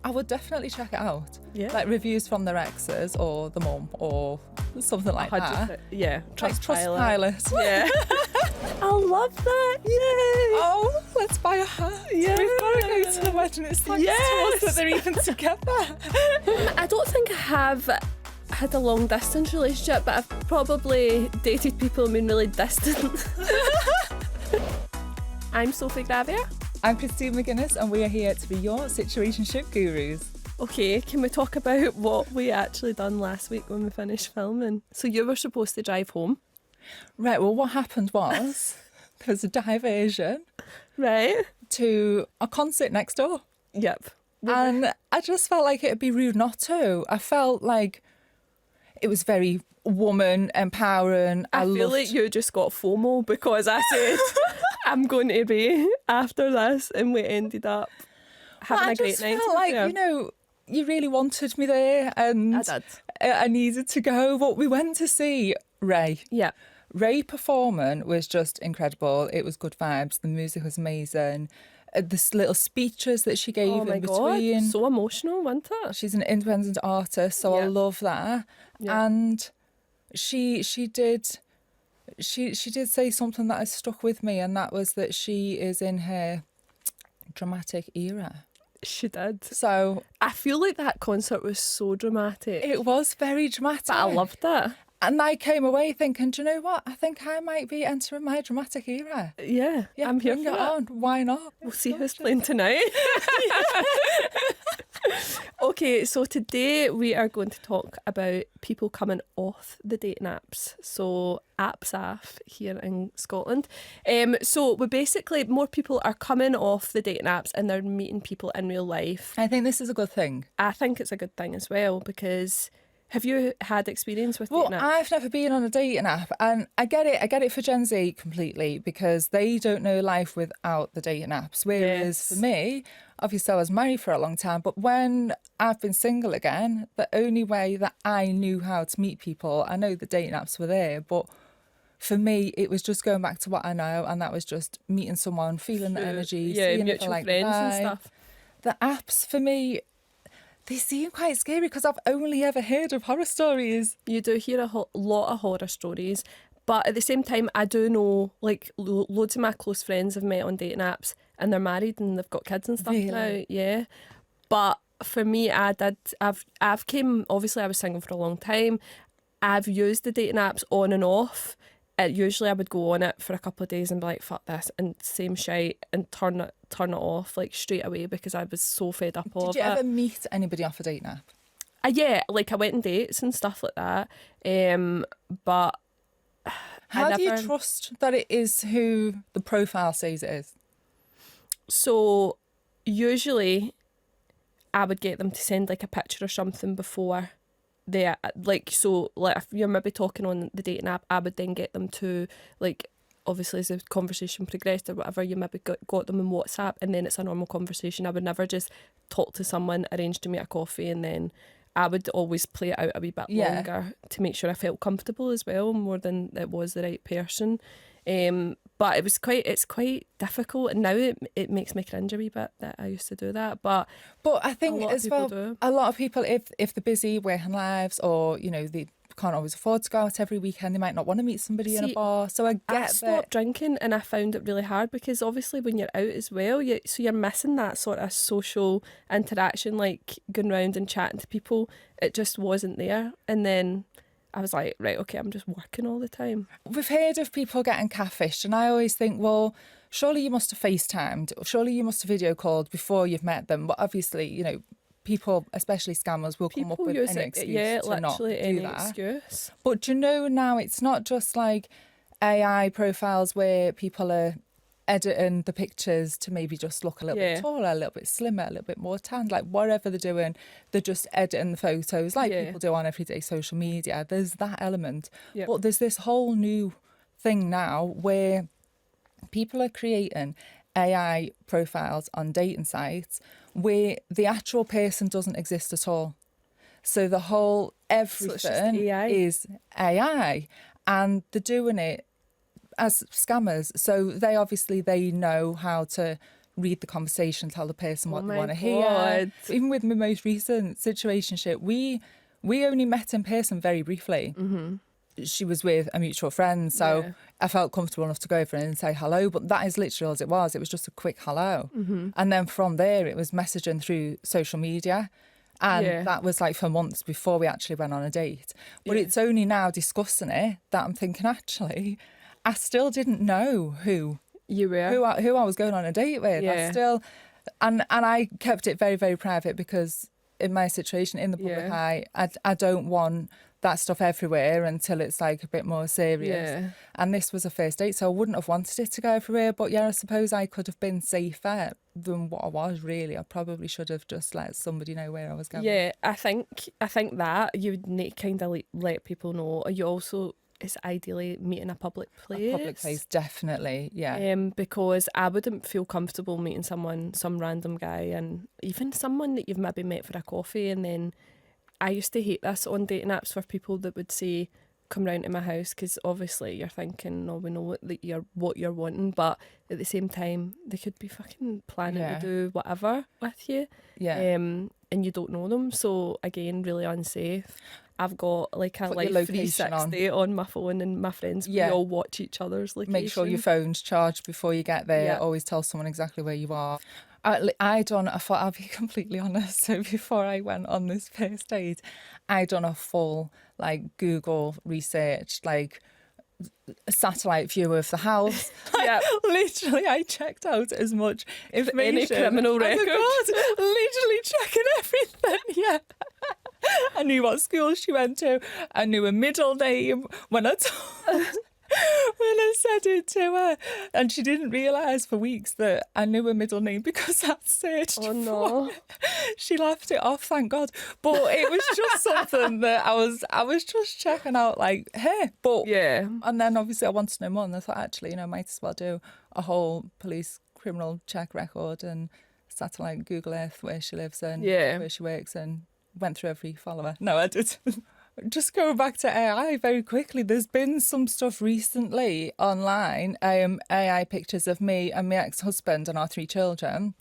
I would definitely check it out. Yeah. Like reviews from their exes or the mum or something like that. Yeah, Like Trustpilot. Yeah. I love that. Yay. Oh, let's buy a hat. Yeah. We've got to go to the wedding. It's thanks to us that they're even together. I don't think I have had a long distance relationship, but I've probably dated people and been really distant. I'm Sophie Gravier. I'm Christine McGuinness and we are here to be your situationship gurus. Okay, can we talk about what we actually done last week when we finished filming? So you were supposed to drive home. Right, well what happened was there was a diversion Right. to a concert next door. Yep. And I just felt like it'd be rude not to. I felt like it was very woman empowering. I feel like you just got FOMO because I said I'm going to be after this, and we ended up having a great night. I just felt like, you know, you really wanted me there and I did. I needed to go, but we went to see Ray. Yeah. Ray performing was just incredible. It was good vibes. The music was amazing. The little speeches that she gave in between. God, so emotional, wasn't it? She's an independent artist, so I love that. Yeah. And she did say something that has stuck with me, and that was that she is in her dramatic era. She did. So I feel like that concert was so dramatic. it was very dramatic. But I loved it. And I came away thinking, do you know what? I think I might be entering my dramatic era. Yeah, Yeah, I'm here bring for it it. on. Why not? We'll see who's playing tonight. Okay, so today we are going to talk about people coming off the dating apps. So apps off here in Scotland. So we basically, more people are coming off the dating apps and they're meeting people in real life. I think this is a good thing. I think it's a good thing as well, because have you had experience with dating apps? I've never been on a dating app, and I get it for Gen Z completely, because they don't know life without the dating apps. Whereas for me, obviously I was married for a long time, but when I've been single again, the only way that I knew how to meet people, I know the dating apps were there, but for me, it was just going back to what I know, and that was just meeting someone, feeling the energy, seeing mutual if they like friends the and vibe. stuff. The apps for me, they seem quite scary because I've only ever heard of horror stories. You do hear a lot of horror stories, but at the same time, I do know, like, loads of my close friends have met on dating apps and they're married and they've got kids and stuff now. Yeah, but for me, I've came, obviously I was single for a long time. I've used the dating apps on and off. Usually I would go on it for a couple of days and be like, fuck this, and same shite, and turn it off like straight away because I was so fed up of it. Did you ever meet anybody off a dating app? Yeah, like I went on dates and stuff like that. But How do you trust that it is who the profile says it is? So usually I would get them to send like a picture or something before they, like, so like if you're maybe talking on the dating app, I would then get them to, like, obviously as the conversation progressed or whatever, you maybe got them in WhatsApp, and then it's a normal conversation. I would never just talk to someone, arrange to meet a coffee, and then I would always play it out a wee bit longer to make sure I felt comfortable as well, more than it was the right person. But it's quite difficult, and now it makes me cringe a wee bit that I used to do that. But I think as well, a lot of people, if they're busy working lives, or you know they can't always afford to go out every weekend, they might not want to meet somebody in a bar. So I stopped drinking, and I found it really hard because obviously when you're out as well, you're missing that sort of social interaction, like going round and chatting to people. It just wasn't there, and then I was like, right, okay, I'm just working all the time. We've heard of people getting catfished, and I always think, well, surely you must have FaceTimed, or surely you must have video called before you've met them. But obviously, you know, people, especially scammers, will come up with any excuse to not do that. Excuse. But do you know now it's not just like AI profiles where people are editing the pictures to maybe just look a little bit taller, a little bit slimmer, a little bit more tanned, like whatever they're doing, they're just editing the photos like people do on everyday social media. There's that element. But there's this whole new thing now where people are creating AI profiles on dating sites where the actual person doesn't exist at all. So the whole everything is AI, and they're doing it as scammers. So they know how to read the conversation, tell the person what they want to God. hear. Even with my most recent situationship, we only met in person very briefly. She was with a mutual friend, so I felt comfortable enough to go over and say hello, but that is literally all it was. It was just a quick hello. And then from there, it was messaging through social media. And that was like for months before we actually went on a date. But it's only now discussing it that I'm thinking, actually, I still didn't know who you were, who I was going on a date with. I still, and I kept it very, very private because in my situation, in the public eye, I don't want that stuff everywhere until it's like a bit more serious. And this was a first date, so I wouldn't have wanted it to go everywhere. But I suppose I could have been safer than what I was, really. I probably should have just let somebody know where I was going. Yeah, I think that you would need to kind of like let people know. You also, it's ideally meet in a public place. A public place, definitely, yeah. Because I wouldn't feel comfortable meeting some random guy, and even someone that you've maybe met for a coffee, and then I used to hate this on dating apps for people that would say, come round to my house, because obviously you're thinking, no, we know what you're wanting, but at the same time they could be fucking planning to do whatever with you, and you don't know them. So again, really unsafe. I've got like a Life 360 on my phone, and my friends, we all watch each other's location. Make sure your phone's charged before you get there. Always tell someone exactly where you are. I'll be completely honest, so before I went on this first date, I done a full like Google research, like a satellite view of the house. Literally, I checked out as much information. Any criminal record. Literally checking everything, I knew what school she went to. I knew her middle name when I said it to her, and she didn't realise for weeks that I knew her middle name because I searched for it. She laughed it off, thank God. But it was just something that I was just checking out, like, hey. But and then obviously I wanted to know more, and I thought, actually, I might as well do a whole police criminal check record and satellite Google Earth where she lives and where she works, and went through every follower. No, I didn't. Just going back to AI very quickly, there's been some stuff recently online, AI pictures of me and my ex-husband and our 3 children.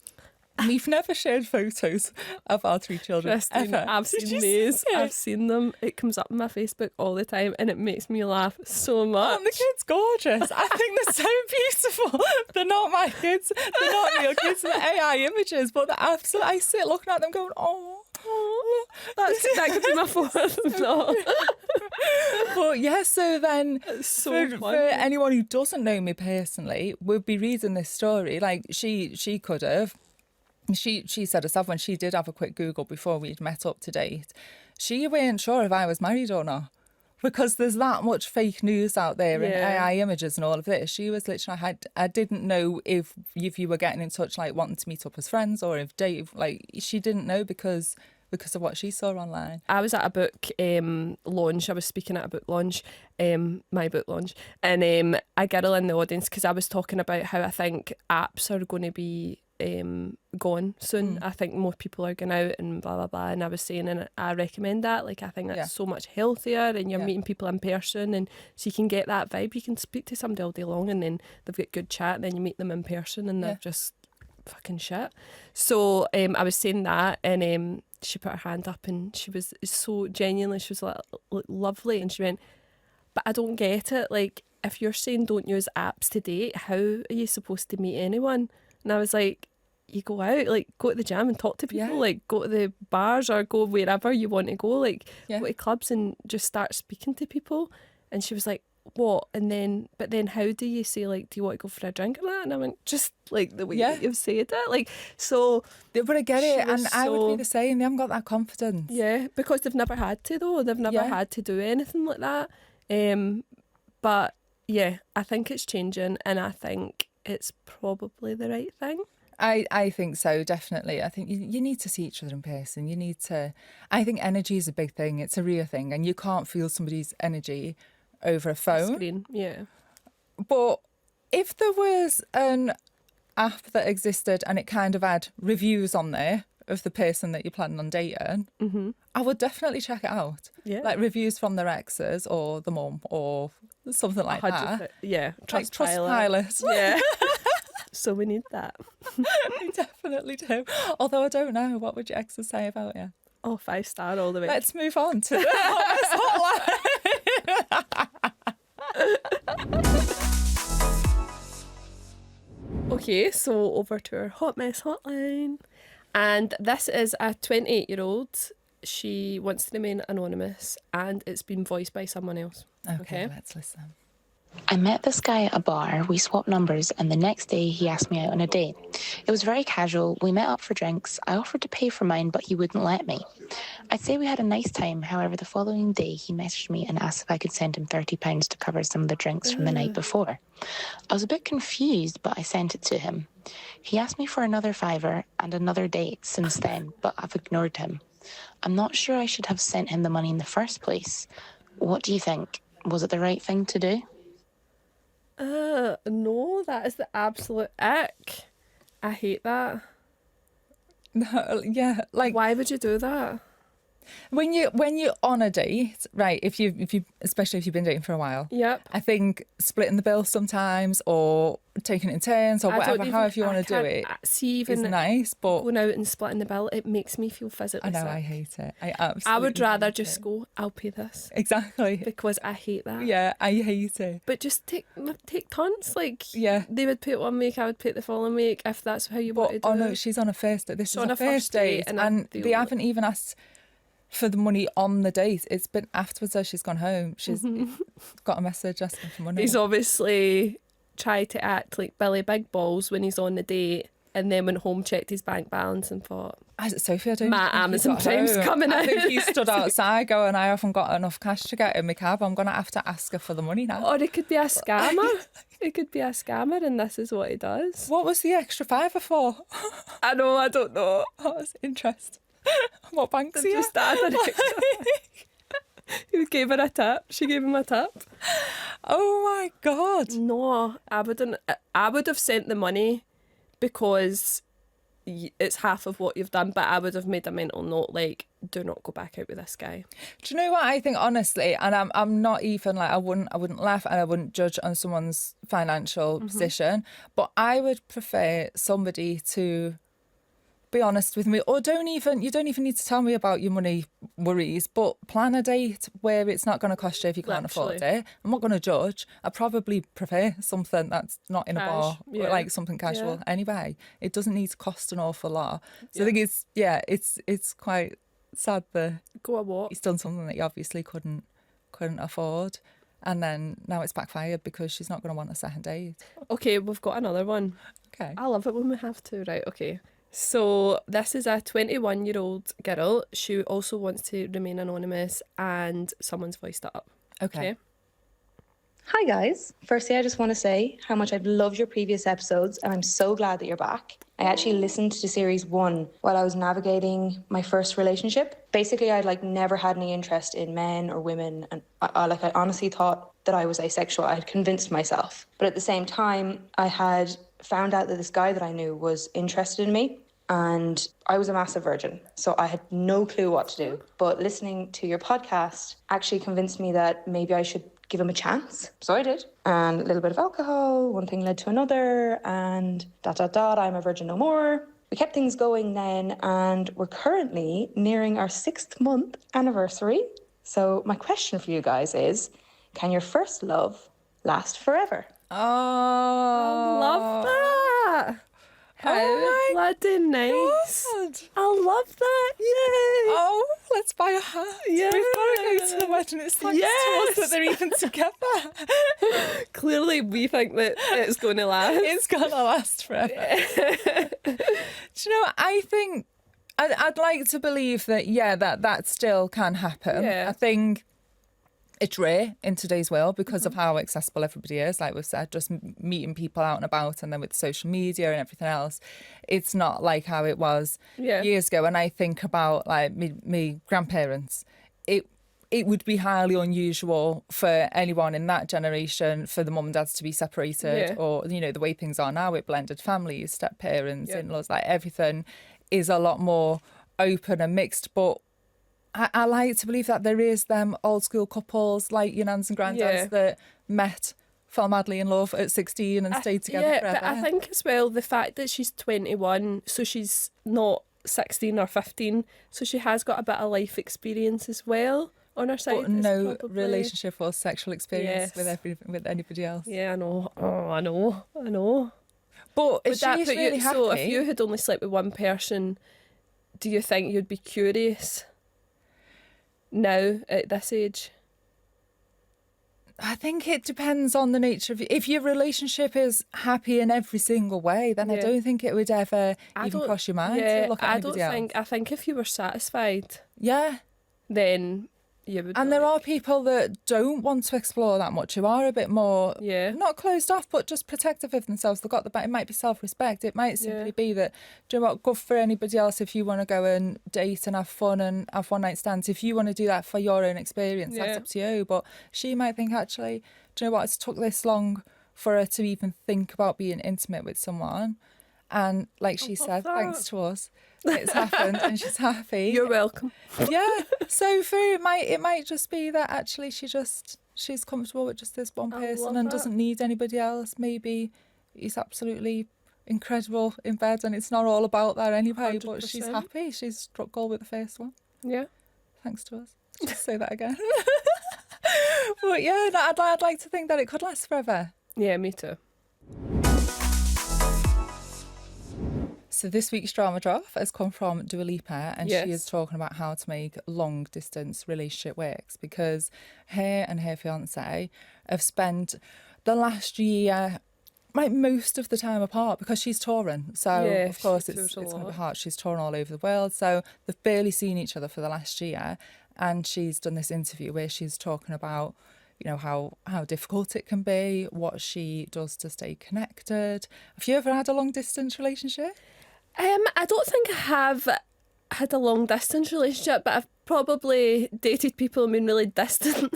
We've never shared photos of our 3 children, Christine, ever. I've seen these. I've seen them. It comes up on my Facebook all the time, and it makes me laugh so much. And the kid's gorgeous. I think they're so beautiful. They're not my kids. They're not real kids. They're AI images, but they're absolutely, I sit looking at them going, oh. That could be my fourth. No. But so then for anyone who doesn't know me personally would be reading this story, like she could have. She said herself when she did have a quick Google before we'd met up to date, she weren't sure if I was married or not. Because there's that much fake news out there and AI images and all of this. She was literally, I didn't know if you were getting in touch, like wanting to meet up as friends, or if Dave, like she didn't know because of what she saw online. I was at a book launch. I was speaking at a book launch, my book launch, and a girl in the audience, because I was talking about how I think apps are going to be gone soon. I think more people are going out and blah blah blah, and I was saying, and I recommend that, like I think that's so much healthier, and you're meeting people in person, and so you can get that vibe. You can speak to somebody all day long and then they've got good chat, and then you meet them in person and they're just fucking shit. So I was saying that, and she put her hand up, and she was so genuinely, she was like lovely, and she went, but I don't get it, like if you're saying don't use apps to date, how are you supposed to meet anyone? And I was like, you go out, like go to the gym and talk to people, like go to the bars or go wherever you want to go, like go to clubs and just start speaking to people. And she was like, what? And then, but then how do you say, like, do you want to go for a drink or that? And I went, just like the way that you've said it, like, so. But I get it, and I would be the same. They haven't got that confidence. Yeah, because they've never had to though. They've never had to do anything like that. But yeah, I think it's changing, and I think it's probably the right thing. I think so, definitely. I think you need to see each other in person. You need to. I think energy is a big thing. It's a real thing, and you can't feel somebody's energy over a phone. Screen, yeah. But if there was an app that existed and it kind of had reviews on there of the person that you're planning on dating, I would definitely check it out. Yeah. Like reviews from their exes or the mum or something like that. Yeah. Trustpilot. Yeah. So we need that. We definitely do. Although I don't know, what would your exes say about you? Oh, 5-star all the way. Let's move on to the hotness hotline. Okay, so over to our hot mess hotline. And this is a 28-year-old. She wants to remain anonymous and it's been voiced by someone else. Okay, let's listen. I met this guy at a bar, we swapped numbers, and the next day he asked me out on a date. It was very casual, we met up for drinks, I offered to pay for mine, but he wouldn't let me. I'd say we had a nice time, however the following day he messaged me and asked if I could send him £30 to cover some of the drinks from the night before. I was a bit confused, but I sent it to him. He asked me for another £5 and another date since then, but I've ignored him. I'm not sure I should have sent him the money in the first place. What do you think? Was it the right thing to do? No, that is the absolute ick. I hate that. No, yeah, like Why would you do that? when you're on a date, right? If you especially if you've been dating for a while, Yep. I think splitting the bill sometimes or taking it in turns or whatever, however you want to do it, See, is even nice. But going out and splitting the bill, it makes me feel physically I know sick. I hate it. I absolutely. I would rather hate just it. go, I'll pay this. Exactly. Because I hate that. Yeah, I hate it. But just take tons. Like, Yeah. they would pay it one week, I would pay it the following week if that's how you want to But do oh it. no, she's on a first date. This She's is on a a first first date, date and they they haven't even asked for the money on the date. It's been afterwards as she's gone home. She's got a message asking for money. He's obviously tried to act like Billy Big Balls when he's on the date and then went home, checked his bank balance and thought, Sophie, I don't My think he Amazon got Prime's home. coming I think out. he stood outside going, I haven't got enough cash to get in my cab. I'm going to have to ask her for the money now. or it could be a scammer. It could be a scammer and this is what he does. What was the extra £5 for? I know, I don't know. That was interest. What bank's he Just at? added He gave her a tip. She gave him a tip. Oh my God. No, I wouldn't. I would have sent the money because it's half of what you've done, but I would have made a mental note like, do not go back out with this guy. Do you know what I think, honestly? And I'm not even like, I wouldn't laugh and I wouldn't judge on someone's financial position, but I would prefer somebody to be honest with me, or you don't even need to tell me about your money worries, but plan a date where it's not going to cost you if you can't afford it. I'm not going to judge. I probably prefer something that's not in a bar, yeah. like something casual. Yeah. Anyway, it doesn't need to cost an awful lot. So I think it's quite sad that Go a walk. he's done something that he obviously couldn't afford, and then now it's backfired because she's not going to want a second date. Okay, we've got another one. Okay. I love it when we have to. Right, okay. So this is a 21-year-old girl. She also wants to remain anonymous and someone's voiced it up. Okay. Hi guys. Firstly, I just want to say how much I've loved your previous episodes and I'm so glad that you're back. I actually listened to series 1 while I was navigating my first relationship. Basically, I'd never had any interest in men or women, and I honestly thought that I was asexual. I had convinced myself. But at the same time, I had found out that this guy that I knew was interested in me, and I was a massive virgin, so I had no clue what to do. But listening to your podcast actually convinced me that maybe I should give him a chance. So I did. And a little bit of alcohol, one thing led to another, and ... I'm a virgin no more. We kept things going then, and we're currently nearing our 6th month anniversary. So my question for you guys is, can your first love last forever? Oh, Love that. How Oh my bloody nice. God. I love that. Yay. Oh, let's buy a hat. Yeah. We've got to go to the wedding. It's like Yes. that they're even together. Clearly we think that it's going to last. It's going to last forever. Do you know, I think I'd like to believe that, that still can happen. Yeah. I think it's rare in today's world because of how accessible everybody is. Like we've said, just meeting people out and about, and then with social media and everything else, it's not like how it was years ago. And I think about like me grandparents, it would be highly unusual for anyone in that generation for the mum and dads to be separated, or the way things are now with blended families, step parents, in-laws, like everything is a lot more open and mixed. But I like to believe that there is them old school couples like your nans and granddads that met fell madly in love at 16 and stayed together forever. But I think as well the fact that she's 21, so she's not 16 or 15, so she has got a bit of life experience as well on her side. But no relationship or sexual experience with anybody else. Yeah, I know. Oh, I know. But Would is that she put really you? happy? So if you had only slept with one person, do you think you'd be curious now at this age? I think it depends on the nature of if your relationship is happy in every single way, then I don't think it would ever even cross your mind to look at anybody else. I think if you were satisfied, then you would. And there are people that don't want to explore that much, who are a bit more not closed off, but just protective of themselves. They've got it might be self-respect. It might simply be that, do you know what, good for anybody else if you want to go and date and have fun and have one night stands. If you want to do that for your own experience, that's up to you. But she might think, actually, do you know what, it's took this long for her to even think about being intimate with someone. And like she said, thanks to us, it's happened and she's happy. You're welcome. Yeah. So for her, it might just be that actually she's comfortable with just this one person and doesn't need anybody else. Maybe he's absolutely incredible in bed and it's not all about that anyway, 100%. But she's happy. She's struck gold with the first one. Yeah. Thanks to us. Just say that again. But yeah, I'd like to think that it could last forever. Yeah, me too. So this week's drama draft has come from Dua Lipa, and she is talking about how to make long distance relationship works, because her and her fiance have spent the last year like most of the time apart because she's touring. So of course it's going to be hard. She's touring all over the world, so they've barely seen each other for the last year. And she's done this interview where she's talking about, you know, how difficult it can be, what she does to stay connected. Have you ever had a long distance relationship? I don't think I have had a long distance relationship, but I've probably dated people and been really distant.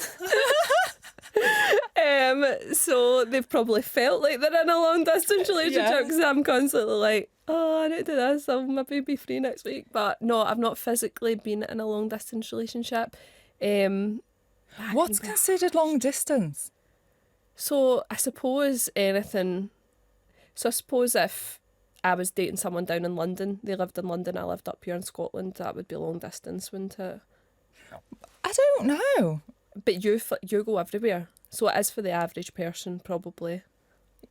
So they've probably felt like they're in a long distance relationship because I'm constantly like, oh, I need to do this, I'll maybe be free next week. But no, I've not physically been in a long distance relationship. What's considered long distance? So I suppose anything. So I suppose if I was dating someone down in London, they lived in London, I lived up here in Scotland, that would be long distance, wouldn't it? I don't know. But you go everywhere, so it is for the average person, probably.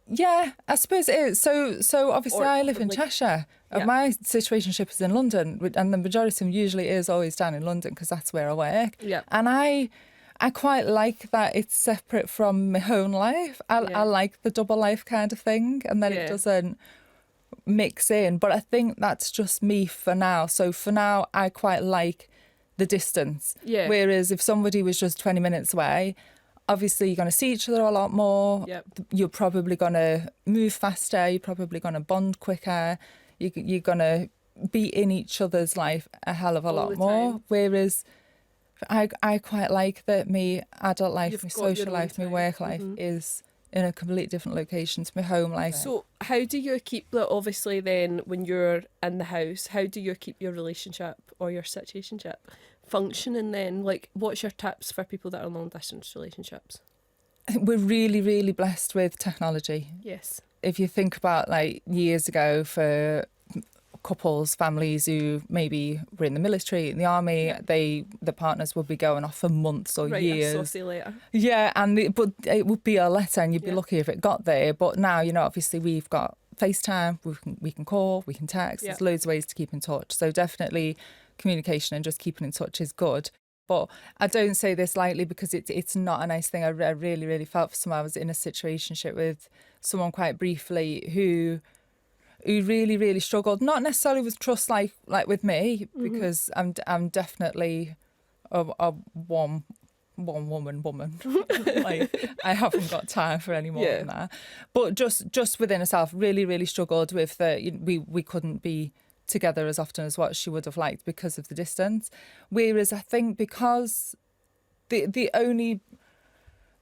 Yeah, I suppose it is. So obviously I live in Cheshire. My situationship is in London, and the majority of them usually is always down in London because that's where I work. Yeah. And I quite like that it's separate from my home life. I like the double life kind of thing, and that it doesn't mix in. But I think that's just me for now. So for now, I quite like the distance. Yeah. Whereas if somebody was just 20 minutes away, obviously you're going to see each other a lot more. Yep. You're probably going to move faster. You're probably going to bond quicker. You're going to be in each other's life a hell of a lot more. Time. Whereas I quite like that my adult life, my social life, my work life is in a completely different location to my home life. So how do you keep obviously then when you're in the house, how do you keep your relationship or your situationship functioning then? Like, what's your tips for people that are in long distance relationships? We're really, really blessed with technology. Yes. If you think about like years ago for couples, families who maybe were in the military, in the army, the partners would be going off for months or years. I'll see you later. Yeah, but it would be a letter and you'd be lucky if it got there. But now, you know, obviously we've got FaceTime, we can call, we can text. There's loads of ways to keep in touch. So definitely communication and just keeping in touch is good. But I don't say this lightly because it's not a nice thing. I really, really felt for someone. I was in a situationship with someone quite briefly who really, really struggled, not necessarily with trust like with me, because I'm definitely a one woman. Like, I haven't got time for any more than that. But just within herself, really, really struggled with we couldn't be together as often as what she would have liked because of the distance. Whereas I think because the only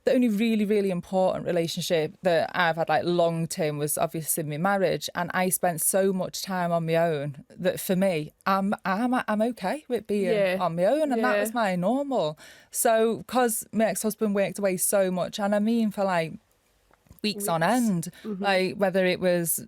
really, really important relationship that I've had like long term was obviously my marriage, and I spent so much time on my own that for me I'm okay with being on my own, and that was my normal. So because my ex-husband worked away so much, and I mean for like weeks on end. Like whether it was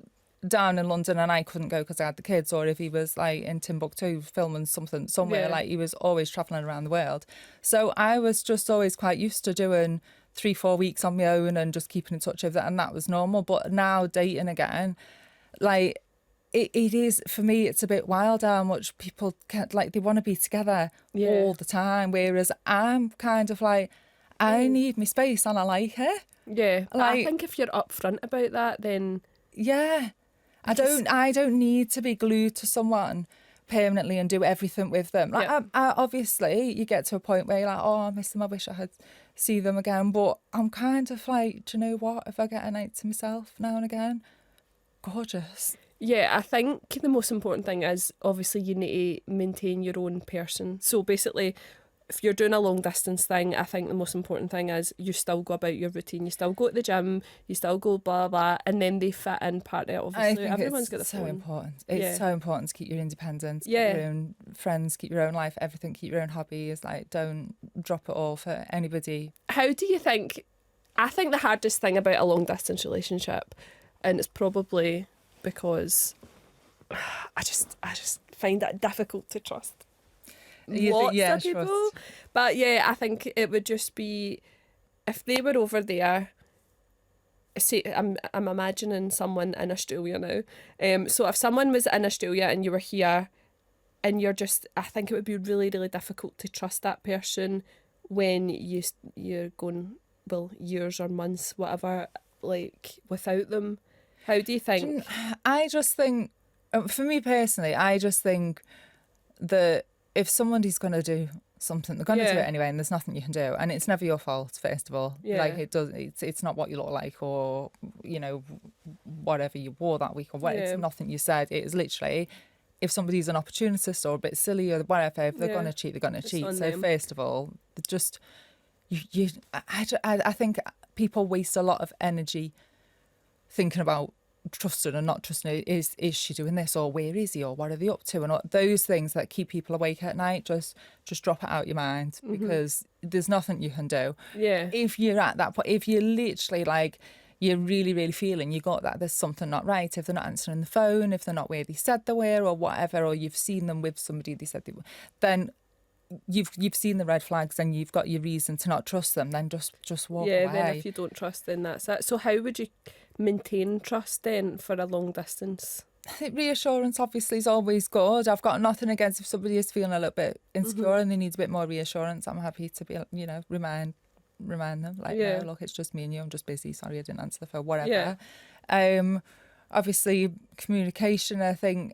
down in London and I couldn't go because I had the kids, or if he was like in Timbuktu filming something somewhere, like he was always travelling around the world. So I was just always quite used to doing 3-4 weeks on my own and just keeping in touch with it, and that was normal. But now dating again, like it is, for me, it's a bit wild how much people they want to be together all the time, whereas I'm kind of like, I need my space and I like it. Yeah, like, I think if you're upfront about that, then I don't need to be glued to someone permanently and do everything with them. Like I obviously you get to a point where you're like, oh, I miss them, I wish I had see them again, but I'm kind of like, do you know what, if I get a night to myself now and again, gorgeous. Yeah, I think the most important thing is obviously you need to maintain your own person. So basically, if you're doing a long distance thing, I think the most important thing is you still go about your routine. You still go to the gym, you still go blah, blah, and then they fit in part of it. Obviously, I think everyone's got the so phone. important. It's so important to keep your independence, keep Yeah. your own friends, keep your own life, everything, keep your own hobbies. Like, don't drop it all for anybody. How do you think, I think the hardest thing about a long distance relationship, and it's probably because I just find it difficult to trust lots of people. Trust. But yeah, I think it would just be if they were over there. Say, I'm imagining someone in Australia now. So if someone was in Australia and you were here, and you're just, I think it would be really, really difficult to trust that person when you're going, well, years or months, whatever, like without them. How do you think? I just think, for me personally, I just think that if somebody's going to do something, they're going to do it anyway, and there's nothing you can do, and it's never your fault, first of all. Like, it's not what you look like, or whatever you wore that week, or what. It's nothing you said. It is literally, if somebody's an opportunist or a bit silly or whatever, if they're going to cheat, they're going to cheat. So them. First of all, just I think people waste a lot of energy thinking about trusting and not trusting. Is she doing this, or where is he, or what are they up to, and all those things that keep people awake at night. Just drop it out your mind, because there's nothing you can do. If you're at that point, if you're literally like, you're really, really feeling you got that there's something not right, if they're not answering the phone, if they're not where they said they were, or whatever, or you've seen them with somebody they said they were, then you've seen the red flags and you've got your reason to not trust them, then just walk away. Then if you don't trust, then that's it. So how would you maintain trust then for a long distance? I think reassurance obviously is always good. I've got nothing against if somebody is feeling a little bit insecure and they need a bit more reassurance. I'm happy to be, remind them, like, no, look, it's just me and you, I'm just busy, sorry I didn't answer the phone, whatever. Obviously communication, I think,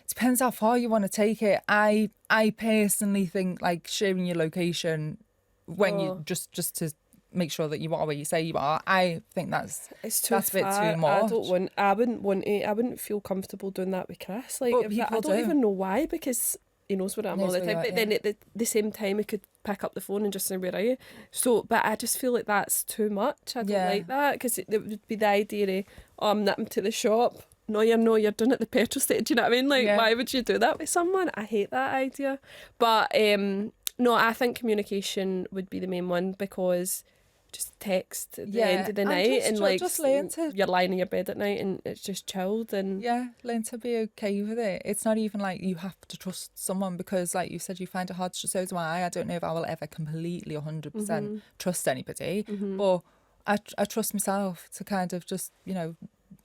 depends how far you want to take it. I personally think like sharing your location when you just to make sure that you are where you say you are, I think that's a bit too much. I wouldn't feel comfortable doing that with Chris. Like, I don't even know why, because he knows where I am all the time. But then at the same time, he could pick up the phone and just say, where are you? So, but I just feel like that's too much. I don't like that, because it would be the idea of, I'm nipping to the shop. No, you're doing it at the petrol station. Do you know what I mean? Like, why would you do that with someone? I hate that idea. But no, I think communication would be the main one, because just text at the end of the night and like just learn to, you're lying in your bed at night and it's just chilled, and learn to be okay with it. It's not even like you have to trust someone, because like you said, you find it hard to trust. So do I don't know if I will ever completely 100% trust anybody, but I trust myself to kind of just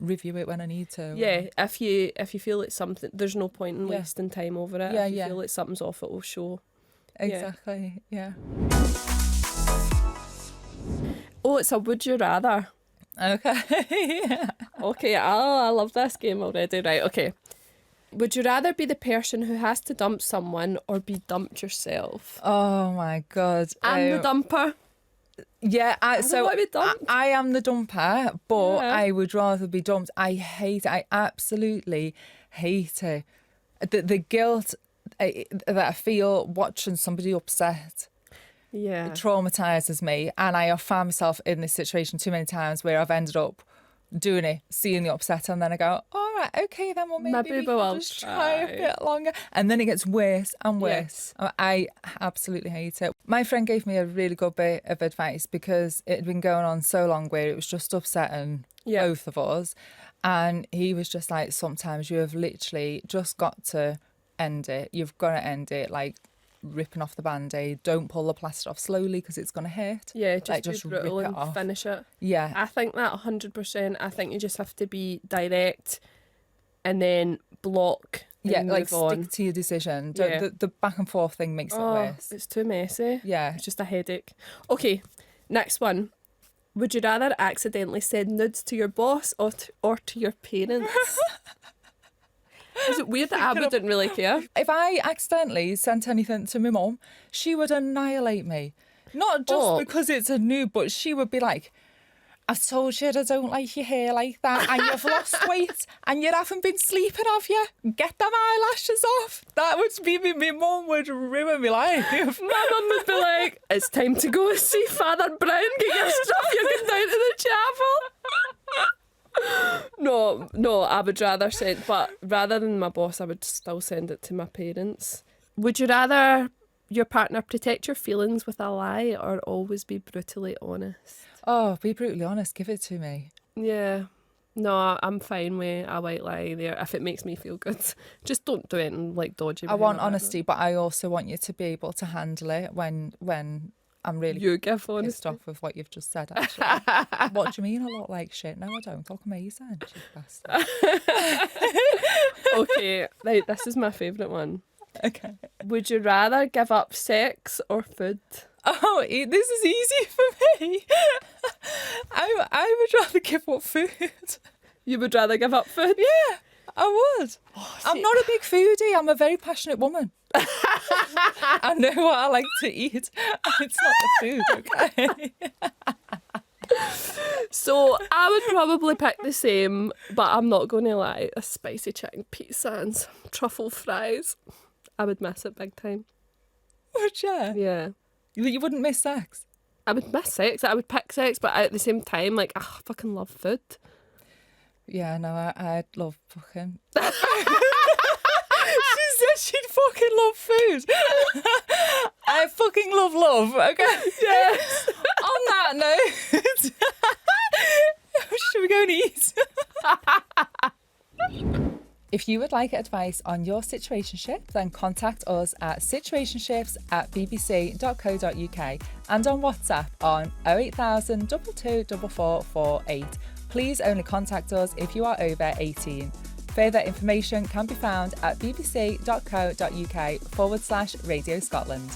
review it when I need to. If you feel it's something, there's no point in wasting time over it. If you feel like something's off, it will show. Exactly. Oh, it's a would you rather. Okay. Okay, I love this game already. Right, okay. Would you rather be the person who has to dump someone, or be dumped yourself? Oh my God. I'm the dumper. Yeah, I am the dumper, but I would rather be dumped. I hate it. I absolutely hate it. The guilt that I feel watching somebody upset. It traumatises me, and I have found myself in this situation too many times where I've ended up doing it, seeing the upset, and then I go, all right, okay, then maybe we we'll can just try a bit longer. And then it gets worse and worse. Yes. I absolutely hate it. My friend gave me a really good bit of advice because it had been going on so long where it was just upsetting both of us. And he was just like, sometimes you have literally just got to end it. You've got to end it, like ripping off the Band-Aid. Don't pull the plaster off slowly because it's going to hurt. Yeah, just, like, just rip it off. Finish it. Yeah. I think that 100%. I think you just have to be direct and then block. And like move on. stick to your decision. The back and forth thing makes it worse. It's too messy. Yeah. It's just a headache. Okay, next one. Would you rather accidentally send nudes to your boss or to your parents? Is it weird that Abby didn't really care? If I accidentally sent anything to my mum, she would annihilate me. Not just because it's a nude, but she would be like, I've told you I don't like your hair like that, and you've lost weight, and you haven't been sleeping, have you? Get them eyelashes off. That would be me. My mum would ruin my life. My mum would be like, it's time to go see Father Brown, get your stuff, you're going down to the chapel. No, I would rather send, but rather than my boss, I would still send it to my parents. Would you rather your partner protect your feelings with a lie or always be brutally honest? Oh, be brutally honest, give it to me. Yeah. No, I'm fine with a white lie there if it makes me feel good. Just don't do it and like dodgy. I want honesty, but I also want you to be able to handle it when I'm really pissed off with what you've just said, actually. What do you mean I look like shit? No, I don't. I look amazing, you bastard. Okay, right, this is my favourite one. Okay. Would you rather give up sex or food? Oh, this is easy for me. I would rather give up food. You would rather give up food? Yeah, I would. I'm not a big foodie. I'm a very passionate woman. I know what I like to eat. It's not the food, okay? So I would probably pick the same, but I'm not going to lie. A spicy chicken pizza and some truffle fries. I would miss it big time. Would you? Yeah. You wouldn't miss sex? I would miss sex. I would pick sex, but at the same time, like, I fucking love food. Yeah, no, I'd love fucking. She said she'd fucking love food. I fucking love, okay? Yes. On that note, should we go and eat? If you would like advice on your situationship, then contact us at situationships@bbc.co.uk and on WhatsApp on 08000 224448. Please only contact us if you are over 18. Further information can be found at bbc.co.uk/Radio Scotland.